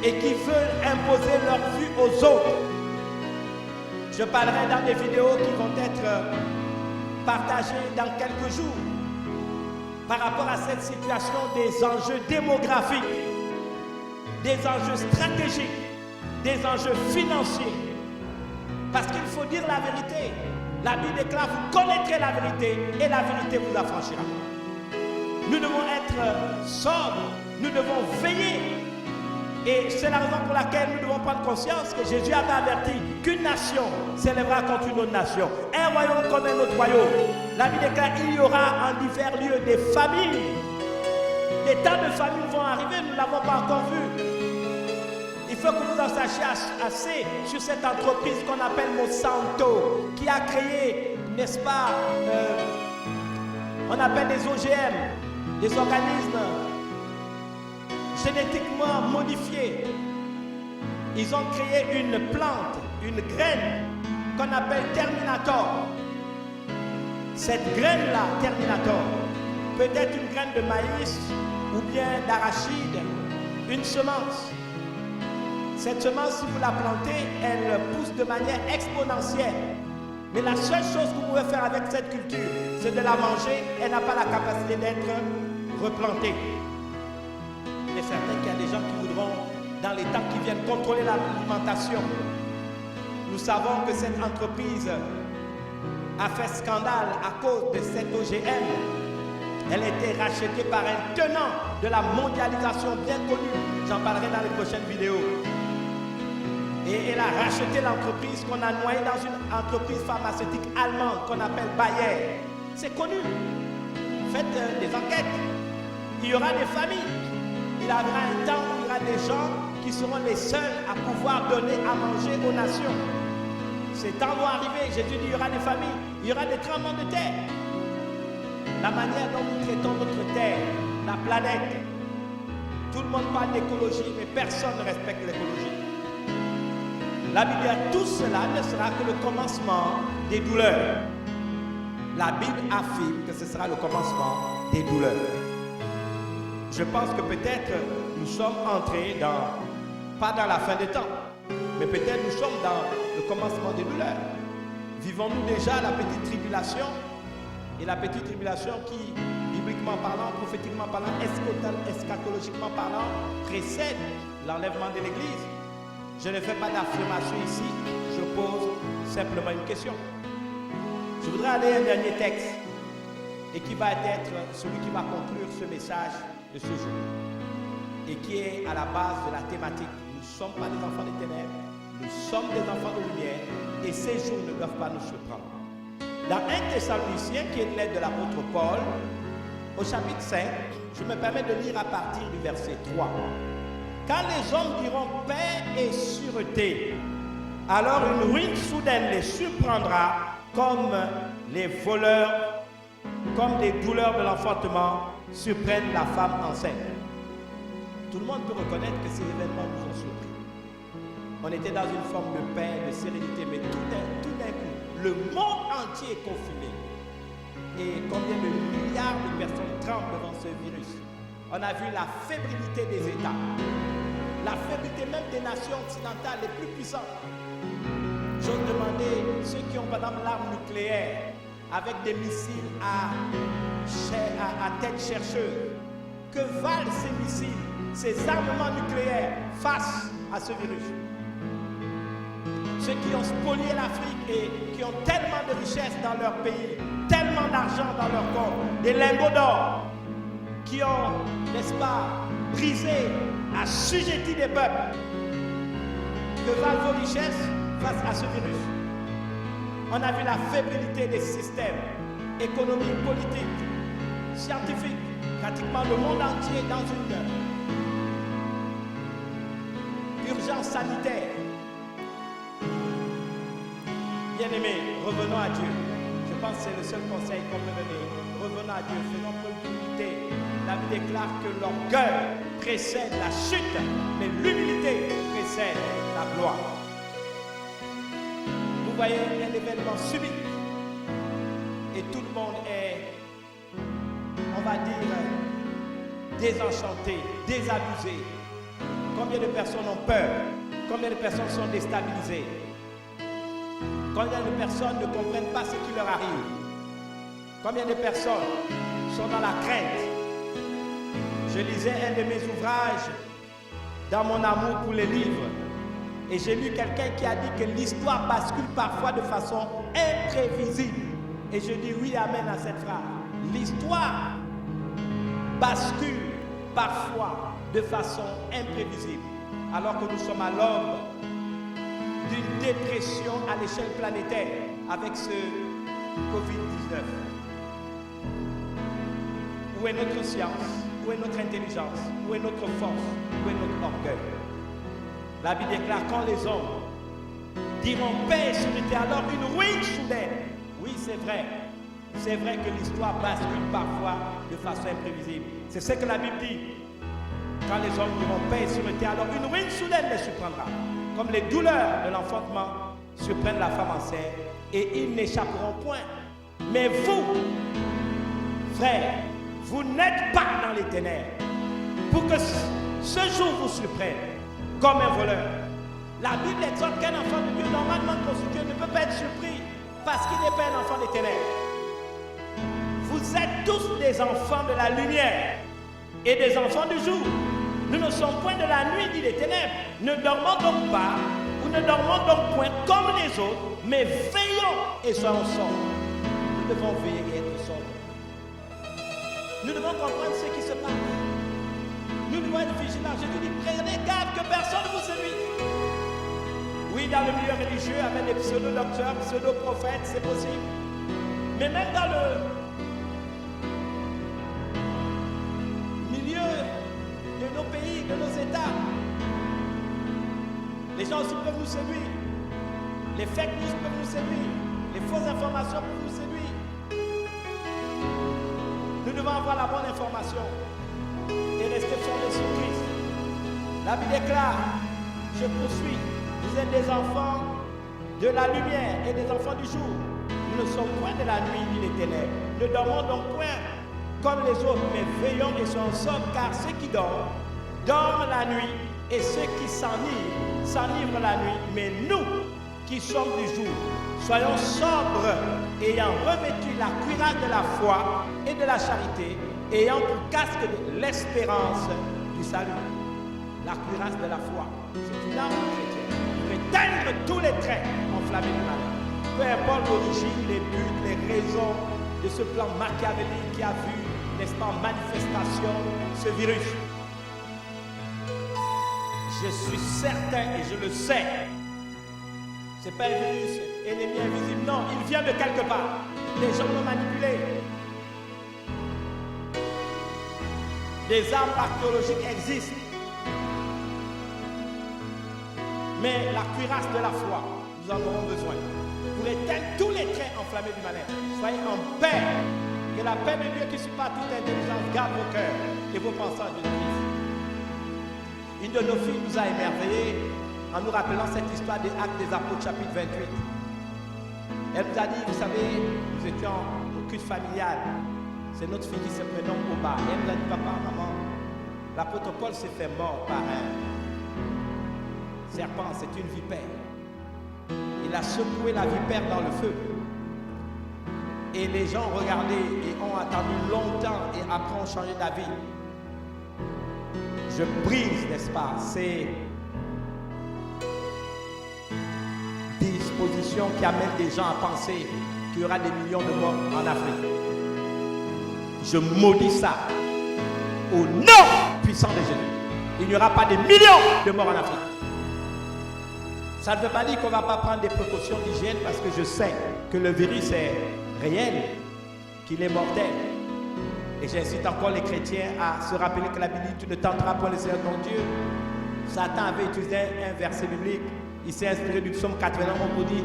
et qui veulent imposer leur vue aux autres. Je parlerai dans des vidéos qui vont être partagées dans quelques jours par rapport à cette situation des enjeux démographiques, des enjeux stratégiques, des enjeux financiers. Parce qu'il faut dire la vérité. La Bible déclare, vous connaîtrez la vérité et la vérité vous affranchira. Nous devons être sobres, nous devons veiller. Et c'est la raison pour laquelle nous devons prendre conscience que Jésus avait averti qu'une nation s'élèvera contre une autre nation, un royaume contre un autre royaume. La Bible déclare qu'il y aura en divers lieux des famines. Des tas de famines vont arriver, nous ne l'avons pas encore vu. Il faut que vous en sachiez assez sur cette entreprise qu'on appelle Monsanto, qui a créé, n'est-ce pas, on appelle des OGM, des organismes génétiquement modifiés. Ils ont créé une plante, une graine qu'on appelle Terminator. Cette graine-là, Terminator, peut être une graine de maïs ou bien d'arachide, une semence. Cette semence, si vous la plantez, elle pousse de manière exponentielle. Mais la seule chose que vous pouvez faire avec cette culture, c'est de la manger. Elle n'a pas la capacité d'être replantée. Il est certain qu'il y a des gens qui voudront, dans les temps qui viennent, contrôler l'alimentation. Nous savons que cette entreprise a fait scandale à cause de cette OGM. Elle a été rachetée par un tenant de la mondialisation bien connu. J'en parlerai dans les prochaines vidéos. Et elle a racheté l'entreprise qu'on a noyée dans une entreprise pharmaceutique allemande qu'on appelle Bayer. C'est connu. Faites des enquêtes. Il y aura des familles. Il y aura un temps où il y aura des gens qui seront les seuls à pouvoir donner à manger aux nations. Ces temps vont arriver. Jésus dit il y aura des familles. Il y aura des tremblements de terre. La manière dont nous traitons notre terre, la planète. Tout le monde parle d'écologie, mais personne ne respecte l'écologie. La Bible dit tout cela ne sera que le commencement des douleurs. La Bible affirme que ce sera le commencement des douleurs. Je pense que peut-être nous sommes entrés pas dans la fin des temps, mais peut-être nous sommes dans le commencement des douleurs. Vivons-nous déjà la petite tribulation? Et la petite tribulation qui, bibliquement parlant, prophétiquement parlant, eschatologiquement parlant, précède l'enlèvement de l'Église. Je ne fais pas d'affirmation ici, je pose simplement une question. Je voudrais aller à un dernier texte et qui va être celui qui va conclure ce message de ce jour et qui est à la base de la thématique. Nous ne sommes pas des enfants des ténèbres, nous sommes des enfants de lumière et ces jours ne doivent pas nous surprendre. Dans 1 Thessaloniciens, qui est une lettre de l'apôtre Paul, au chapitre 5, je me permets de lire à partir du verset 3. Quand les hommes diront paix et sûreté, alors une ruine soudaine les surprendra comme les voleurs, comme des douleurs de l'enfantement surprennent la femme enceinte. Tout le monde peut reconnaître que ces événements nous ont surpris. On était dans une forme de paix, de sérénité, mais tout d'un coup, le monde entier est confiné. Et combien de milliards de personnes tremblent devant ce virus. On a vu la fébrilité des États, la fébrilité même des nations occidentales les plus puissantes. J'ose demander ceux qui ont par exemple l'arme nucléaire avec des missiles à tête chercheuse, que valent ces missiles, ces armements nucléaires face à ce virus? Ceux qui ont spolié l'Afrique et qui ont tellement de richesses dans leur pays, tellement d'argent dans leur compte, des lingots d'or, qui ont, n'est-ce pas, brisé, assujetti des peuples. Que valent vos richesses face à ce virus? On a vu la fébrilité des systèmes économiques, politiques, scientifiques, pratiquement le monde entier dans une urgence sanitaire. Bien-aimés, revenons à Dieu. Je pense que c'est le seul conseil qu'on peut donner. Revenons à Dieu, faisons preuve d'humilité. La Bible déclare que l'orgueil précède la chute, mais l'humilité précède la gloire. Vous voyez un événement subit et tout le monde est, on va dire, désenchanté, désabusé. Combien de personnes ont peur? Combien de personnes sont déstabilisées? Combien de personnes ne comprennent pas ce qui leur arrive? Combien de personnes sont dans la crainte? Je lisais un de mes ouvrages dans mon amour pour les livres et j'ai lu quelqu'un qui a dit que l'histoire bascule parfois de façon imprévisible. Et je dis oui, amen à cette phrase. L'histoire bascule parfois de façon imprévisible alors que nous sommes à l'aube d'une dépression à l'échelle planétaire avec ce Covid-19. Où est notre science? Où est notre intelligence? Où est notre force? Où est notre orgueil? La Bible déclare quand les hommes diront paix sur la terre, alors une ruine soudaine. Oui, c'est vrai. C'est vrai que l'histoire bascule parfois de façon imprévisible. C'est ce que la Bible dit. Quand les hommes diront paix sur la terre, alors une ruine soudaine les surprendra. Comme les douleurs de l'enfantement surprennent la femme enceinte, et ils n'échapperont point. Mais vous, frères, vous n'êtes pas dans les ténèbres pour que ce jour vous surprenne comme un voleur. La Bible exhorte qu'un enfant de Dieu normalement constitué ne peut pas être surpris parce qu'il n'est pas un enfant des ténèbres. Vous êtes tous des enfants de la lumière et des enfants du jour. Nous ne sommes point de la nuit ni des ténèbres. Ne dormons donc pas ou ne dormons donc point comme les autres, mais veillons et soyons sobres. Nous devons veiller et être sobres. Nous devons comprendre ce qui se passe. Nous devons être vigilants. Je vous dis, prenez garde que personne ne vous séduise. Oui, dans le milieu religieux, avec des pseudo-docteurs, pseudo-prophètes, c'est possible. Mais même dans le milieu de nos pays, de nos États, les gens aussi peuvent nous séduire. Les fake news peuvent nous séduire. Les fausses informations peuvent nous séduire. Nous devons avoir la bonne information et rester fondés sur Christ. La Bible déclare, je poursuis, vous êtes des enfants de la lumière et des enfants du jour. Nous ne sommes point de la nuit ni des ténèbres. Ne dormons donc point comme les autres, mais veillons et soyons sobres, car ceux qui dorment, dorment la nuit, et ceux qui s'enivrent la nuit. Mais nous, qui sommes du jour, soyons sobres, ayant revêtu la cuirasse de la foi et de la charité, ayant pour casque de l'espérance du salut. La cuirasse de la foi, c'est une arme chrétienne pour éteindre tous les traits enflammés du mal. Peu importe l'origine, les buts, les raisons de ce plan machiavélique qui a vu, n'est-ce pas, en manifestation ce virus. Je suis certain et je le sais. Ce n'est pas un virus ennemi invisible, non, il vient de quelque part. Les gens l'ont manipulé. Des armes archéologiques existent. Mais la cuirasse de la foi, nous en aurons besoin pour éteindre tous les traits enflammés du malin. Soyez en paix. Que la paix de Dieu qui surpasse toute intelligence garde vos cœurs et vos pensées en Jésus-Christ. Une de nos filles nous a émerveillés en nous rappelant cette histoire des Actes des Apôtres, chapitre 28. Elle nous a dit, vous savez, nous étions au culte familial. C'est notre fille qui se prénomme Oba. Et elle nous a dit, papa, maman, l'apôtre Paul s'est fait mort par un serpent, c'est une vipère. Il a secoué la vipère dans le feu. Et les gens regardaient et ont attendu longtemps et après ont changé d'avis. Je brise, n'est-ce pas, ces dispositions qui amènent des gens à penser qu'il y aura des millions de morts en Afrique. Je maudis ça au nom puissant de Jésus. Il n'y aura pas de millions de morts en Afrique. Ça ne veut pas dire qu'on ne va pas prendre des précautions d'hygiène parce que je sais que le virus est réel, qu'il est mortel. Et j'incite encore les chrétiens à se rappeler que la Bible dit, tu ne tenteras point le Seigneur ton Dieu. Satan avait utilisé un verset biblique. Il s'est inspiré du psaume 81. On vous dit,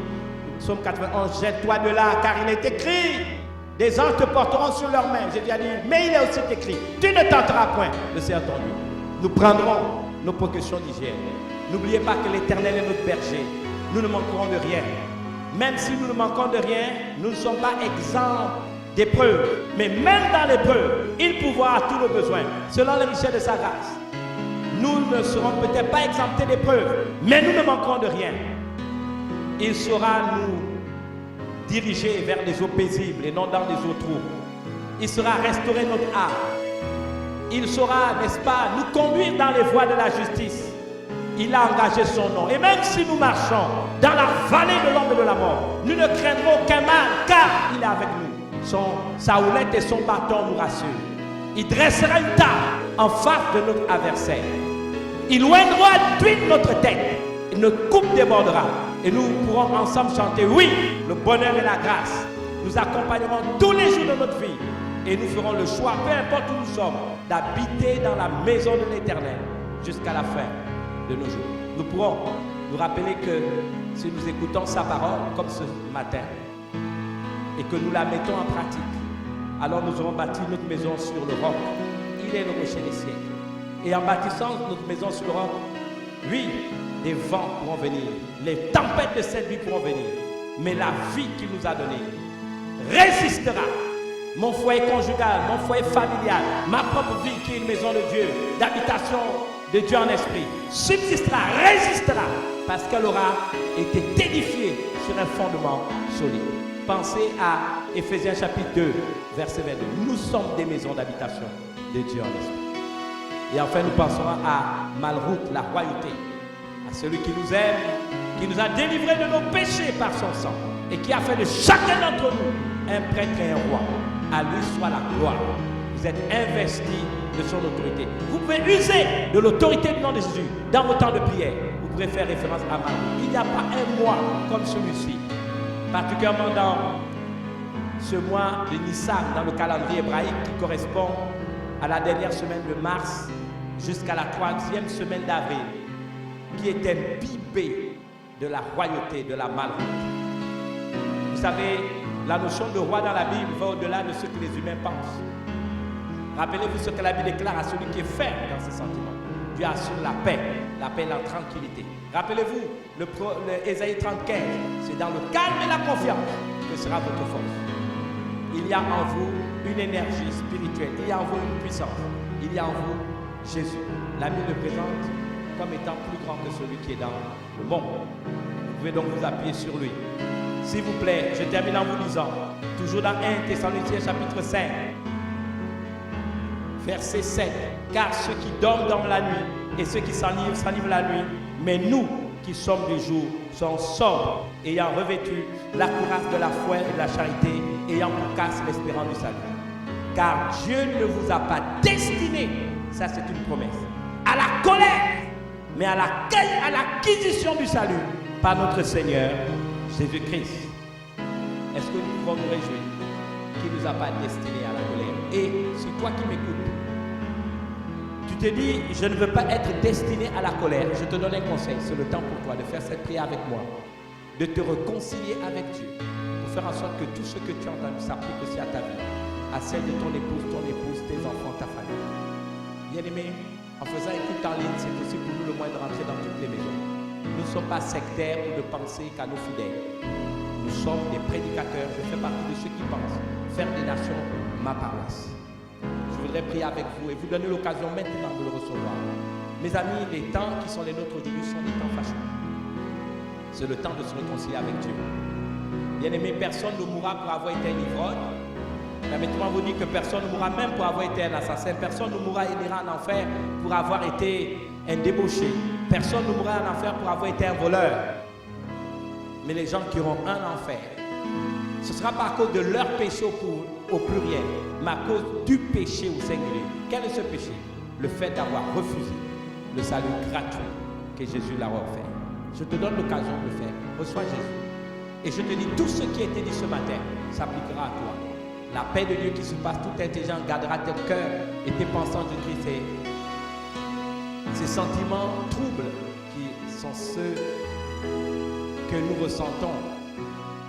psaume 91, jette-toi de là, car il est écrit, des anges te porteront sur leurs mains. J'ai déjà dit, mais il est aussi écrit, tu ne tenteras point le Seigneur ton Dieu. Nous prendrons nos précautions d'hygiène. N'oubliez pas que l'Éternel est notre berger. Nous ne manquerons de rien. Même si nous ne manquons de rien, nous ne sommes pas exempts d'épreuves. Mais même dans l'épreuve, il pourvoira à tous nos besoins, selon les richesses de sa grâce. Nous ne serons peut-être pas exemptés d'épreuves, mais nous ne manquerons de rien. Il saura nous diriger vers des eaux paisibles et non dans des eaux troubles. Il saura restaurer notre âme. Il saura, n'est-ce pas, nous conduire dans les voies de la justice. Il a engagé son nom. Et même si nous marchons dans la vallée de l'ombre de la mort, nous ne craindrons aucun mal, car il est avec nous. Sa houlette et son bâton nous rassurent. Il dressera une table en face de notre adversaire. Il oindra d'huile notre tête. Une coupe débordera. Et nous pourrons ensemble chanter, oui, le bonheur et la grâce nous accompagneront tous les jours de notre vie. Et nous ferons le choix, peu importe où nous sommes, d'habiter dans la maison de l'Éternel jusqu'à la fin de nos jours. Nous pourrons nous rappeler que si nous écoutons sa parole comme ce matin et que nous la mettons en pratique, alors nous aurons bâti notre maison sur le roc. Il est le rocher des siècles. Et en bâtissant notre maison sur le roc, oui, des vents pourront venir, les tempêtes de cette vie pourront venir, mais la vie qu'il nous a donnée résistera. Mon foyer conjugal, mon foyer familial, ma propre vie qui est une maison de Dieu, d'habitation de Dieu en esprit, subsistera, résistera, parce qu'elle aura été édifiée sur un fondement solide. Pensez à Éphésiens chapitre 2, verset 22. Nous sommes des maisons d'habitation de Dieu en esprit. Et enfin, nous penserons à Malroute, la royauté, à celui qui nous aime, qui nous a délivrés de nos péchés par son sang, et qui a fait de chacun d'entre nous un prêtre et un roi. À lui soit la gloire. Vous êtes investis de son autorité. Vous pouvez user de l'autorité du nom de Jésus dans vos temps de prière. Vous pourrez faire référence à Marie. Il n'y a pas un mois comme celui-ci, particulièrement dans ce mois de Nissan, dans le calendrier hébraïque qui correspond à la dernière semaine de mars jusqu'à la 3e semaine d'avril, qui est imbibée de la royauté, de la malroute. Vous savez, la notion de roi dans la Bible va au-delà de ce que les humains pensent. Rappelez-vous ce que la Bible déclare à celui qui est ferme dans ses sentiments. Dieu assure la paix et la tranquillité. Rappelez-vous, le Ésaïe 35, c'est dans le calme et la confiance que sera votre force. Il y a en vous une énergie spirituelle, il y a en vous une puissance, il y a en vous Jésus. La Bible le présente comme étant plus grand que celui qui est dans le monde. Vous pouvez donc vous appuyer sur lui. S'il vous plaît, je termine en vous lisant, toujours dans 1 Thessaloniciens chapitre 5, verset 7. Car ceux qui dorment la nuit, et ceux qui s'enivrent la nuit, mais nous qui sommes du jour, sommes sobres, ayant revêtu la courasse de la foi et de la charité, ayant pour casque l'espérance du salut. Car Dieu ne vous a pas destiné, ça c'est une promesse, à la colère, mais à l'acquisition du salut par notre Seigneur Jésus-Christ. Est-ce que nous pouvons nous réjouir qu'il ne nous a pas destinés à la colère? Et c'est toi qui m'écoutes, tu te dis, je ne veux pas être destiné à la colère. Je te donne un conseil, c'est le temps pour toi de faire cette prière avec moi, de te réconcilier avec Dieu, pour faire en sorte que tout ce que tu as entendu s'applique aussi à ta vie, à celle de ton épouse, tes enfants, ta famille. Bien-aimé, en faisant écoute en ligne, c'est possible pour nous le moins de rentrer dans toutes les maisons. Nous ne sommes pas sectaires ou de penser qu'à nos fidèles. Nous sommes des prédicateurs. Je fais partie de ceux qui pensent faire des nations ma paroisse. Je voudrais prier avec vous et vous donner l'occasion maintenant de le recevoir. Mes amis, les temps qui sont les nôtres aujourd'hui sont des temps fâcheux. C'est le temps de se réconcilier avec Dieu. Bien-aimé, personne ne mourra pour avoir été un ivrogne. Permettez-moi de vous dire que personne ne mourra même pour avoir été un assassin. Personne ne mourra et ira en enfer pour avoir été un débauché. Personne ne mourra en enfer pour avoir été un voleur. Mais les gens qui auront un enfer, ce sera pas à cause de leur péché au pluriel, mais à cause du péché au singulier. Quel est ce péché? Le fait d'avoir refusé le salut gratuit que Jésus leur a offert. Je te donne l'occasion de le faire. Reçois Jésus. Et je te dis, tout ce qui a été dit ce matin s'appliquera à toi. La paix de Dieu qui surpasse toute intelligence gardera tes cœurs et tes pensées en Christ. Et ces sentiments troubles qui sont ceux que nous ressentons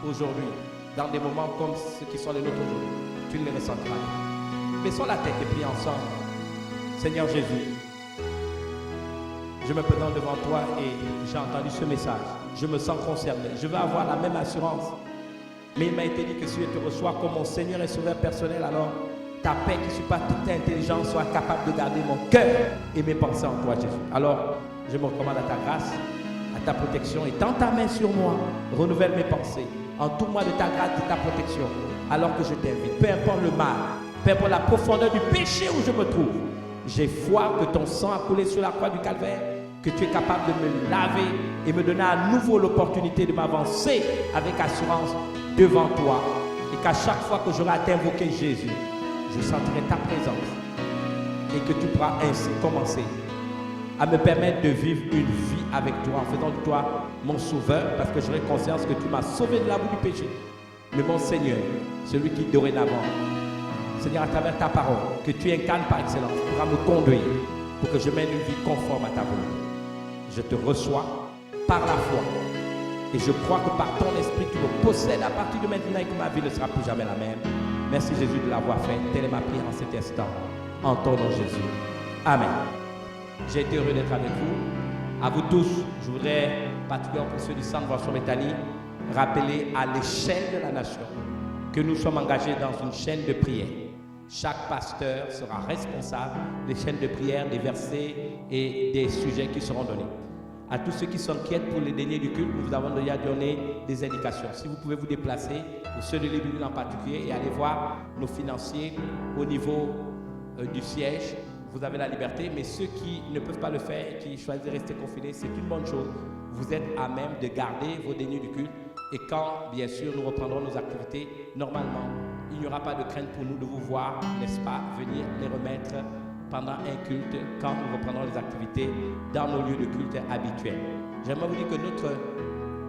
aujourd'hui, dans des moments comme ceux qui sont les nôtres aujourd'hui, tu ne les ressentiras pas. Baissons la tête et prions ensemble. Seigneur Jésus, je me présente devant toi et j'ai entendu ce message. Je me sens concerné. Je veux avoir la même assurance. Mais il m'a été dit que si je te reçois comme mon Seigneur et Sauveur personnel, alors ta paix qui surpasse toute intelligence soit capable de garder mon cœur et mes pensées en toi, Jésus. Alors, je me recommande à ta grâce, à ta protection. Et tends ta main sur moi, renouvelle mes pensées. Entoure-moi de ta grâce et de ta protection. Alors que je t'invite, peu importe le mal, peu importe la profondeur du péché où je me trouve, j'ai foi que ton sang a coulé sur la croix du Calvaire, que tu es capable de me laver et me donner à nouveau l'opportunité de m'avancer avec assurance devant toi. Et qu'à chaque fois que j'aurai à t'invoquer Jésus, je sentirai ta présence et que tu pourras ainsi commencer à me permettre de vivre une vie avec toi en faisant de toi mon sauveur, parce que j'aurai conscience que tu m'as sauvé de la boue du péché. Mais mon Seigneur, celui qui dorénavant, Seigneur, à travers ta parole, que tu incarnes par excellence, pourra me conduire pour que je mène une vie conforme à ta volonté. Je te reçois par la foi. Et je crois que par ton esprit, tu me possèdes à partir de maintenant et que ma vie ne sera plus jamais la même. Merci Jésus de l'avoir fait. Telle est ma prière en cet instant. En ton nom Jésus. Amen. J'ai été heureux d'être avec vous. À vous tous, je voudrais, particulièrement pour ceux du centre Vincent Métanie, rappeler à l'échelle de la nation que nous sommes engagés dans une chaîne de prière. Chaque pasteur sera responsable des chaînes de prière, des versets et des sujets qui seront donnés. À tous ceux qui s'inquiètent pour les deniers du culte, nous vous avons déjà donné des indications. Si vous pouvez vous déplacer, pour ceux de l'Église en particulier, et aller voir nos financiers au niveau du siège, vous avez la liberté. Mais ceux qui ne peuvent pas le faire et qui choisissent de rester confinés, c'est une bonne chose. Vous êtes à même de garder vos deniers du culte. Et quand, bien sûr, nous reprendrons nos activités, normalement, il n'y aura pas de crainte pour nous de vous voir, n'est-ce pas, venir les remettre pendant un culte, quand nous reprendrons les activités dans nos lieux de culte habituels. J'aimerais vous dire que notre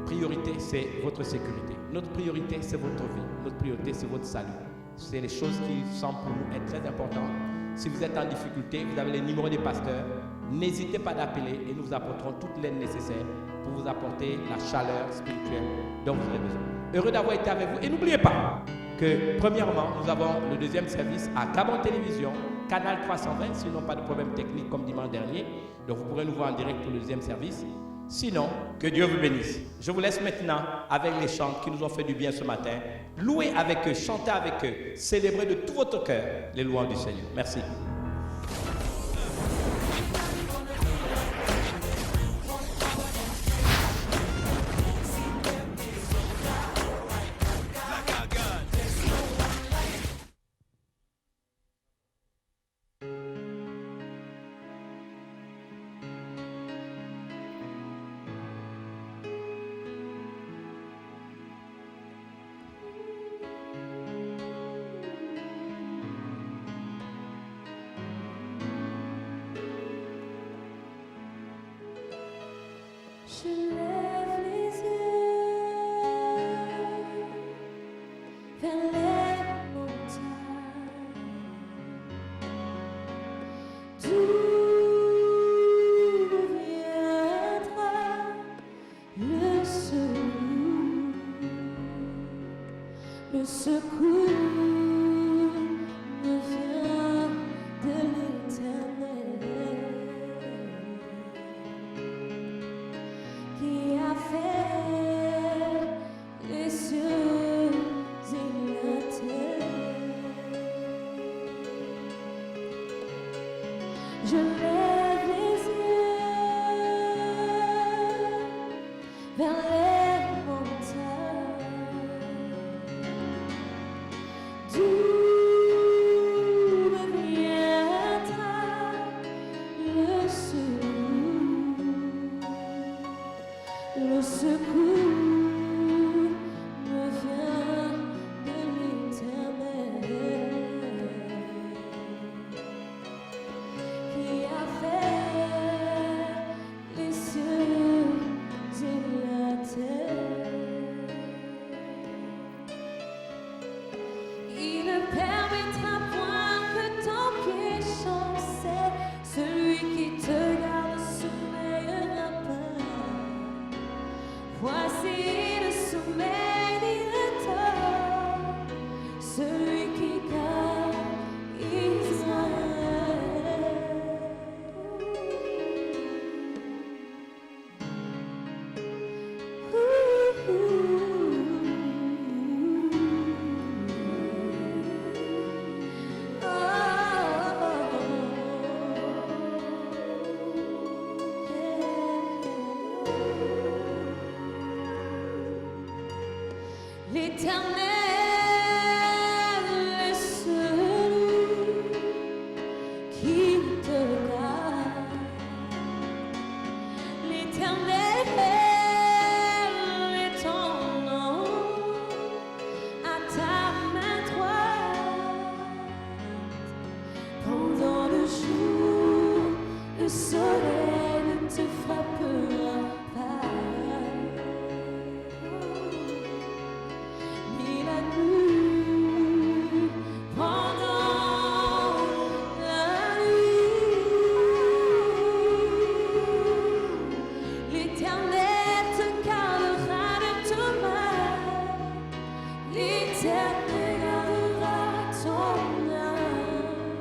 priorité, c'est votre sécurité. Notre priorité, c'est votre vie. Notre priorité, c'est votre salut. C'est les choses qui semblent pour nous être très importantes. Si vous êtes en difficulté, vous avez les numéros des pasteurs. N'hésitez pas d'appeler et nous vous apporterons toute l'aide nécessaire pour vous apporter la chaleur spirituelle dont vous aurez besoin. Heureux d'avoir été avec vous. Et n'oubliez pas que, premièrement, nous avons le deuxième service à Gabon Télévision, Canal 320, sinon pas de problème technique comme dimanche dernier. Donc vous pourrez nous voir en direct pour le deuxième service. Sinon, que Dieu vous bénisse. Je vous laisse maintenant avec les chants qui nous ont fait du bien ce matin. Louez avec eux, chantez avec eux, célébrez de tout votre cœur les louanges du Seigneur. Merci. Je lève les yeux vers les montagnes, d'où viendra le secours. Le secours me vient de l'Éternel, Je lève les yeux vers les montagnes. D'où me viendra le secours? Le secours me vient de l'Éternel, qui a fait les cieux et la terre. Il ne permettra point que ton pied chancelle. Celui qui te garde sommeillera pas. Voici le sommeil directeur, celui qui garde Israël. L'Éternel est celui qui te garde. L'Éternel est ton nom à ta main droite. Pendant le jour, le soleil ne te frappera pas. Ni la nuit, pendant la nuit, l'Éternel te gardera de tout mal. L'Éternel gardera ton âme.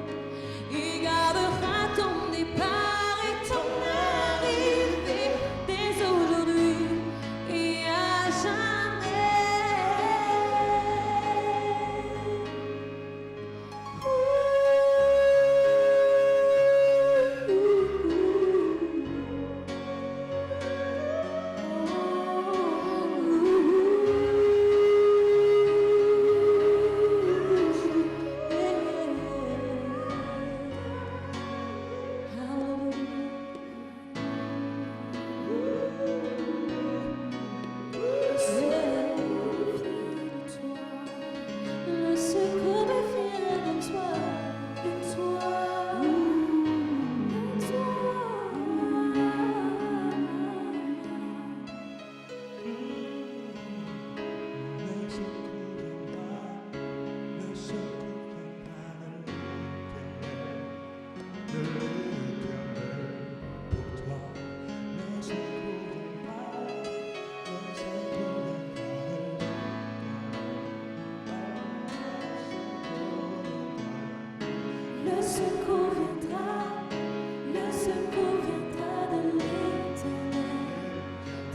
Il gardera ton départ et ton arrivée dès aujourd'hui et à le secours me vient de toi, de toi, de toi. Le secours viendra de l'Éternel pour toi. Le secours viendra, le secours Le secours viendra, le secours viendra de l'Éternel,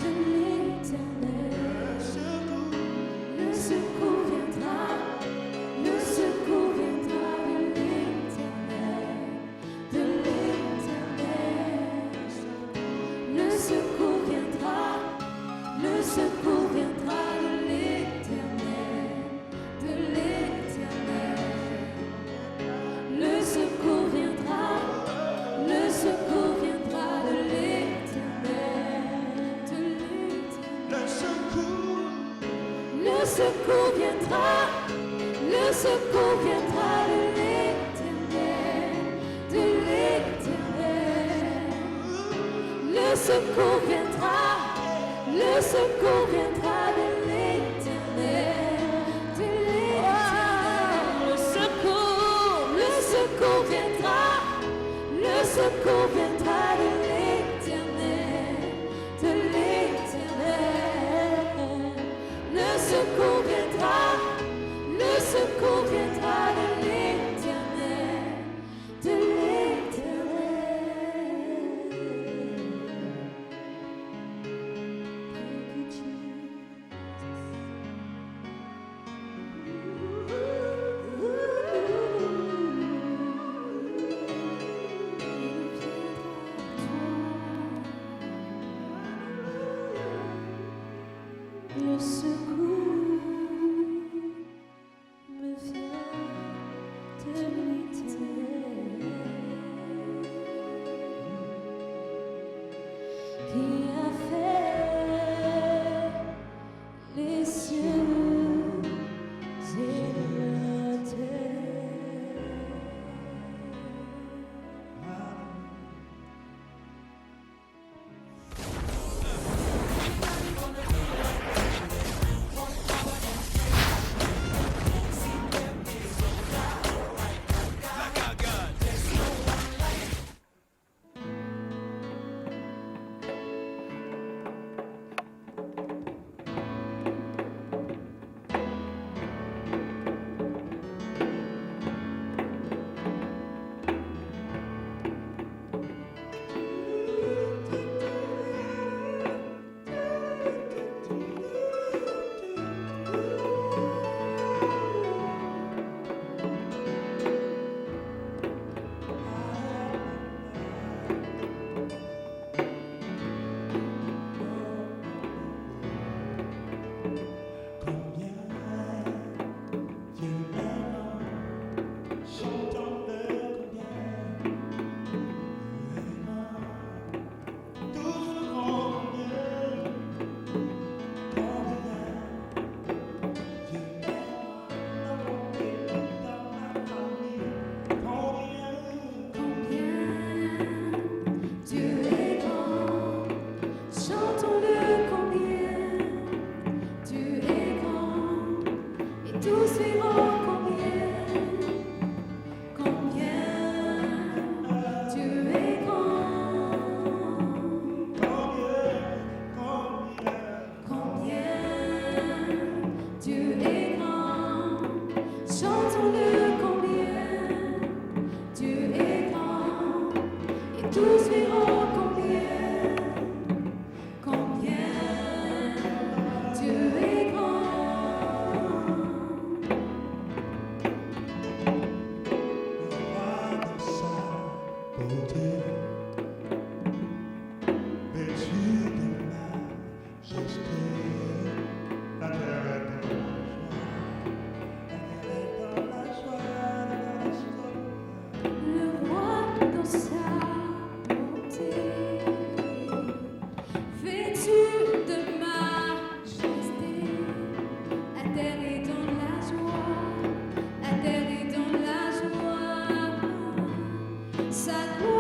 de l'Éternel. Le secours viendra, le secours viendra de l'Éternel, de l'Éternel. Le secours viendra, le secours viendra de l'Éternel, de l'Éternel. Le secours viendra, le secours viendra de l'Éternel, de l'Éternel. Le secours viendra, le secours viendra de l'Éternel, de l'Éternel. Le secours viendra, le secours viendra de l'Éternel, de l'Éternel. Le secours viendra, le secours viendra de l'Éternel, de l'Éternel. Le secours viendra, le secours viendra de l'Éternel, de l'Éternel. beauté, vêtue de majesté. La terre est dans la joie, la terre est dans la joie, Le roi dans sa bonté, vêtu de majesté, la terre est dans la joie, la terre est dans la joie, sa gloire.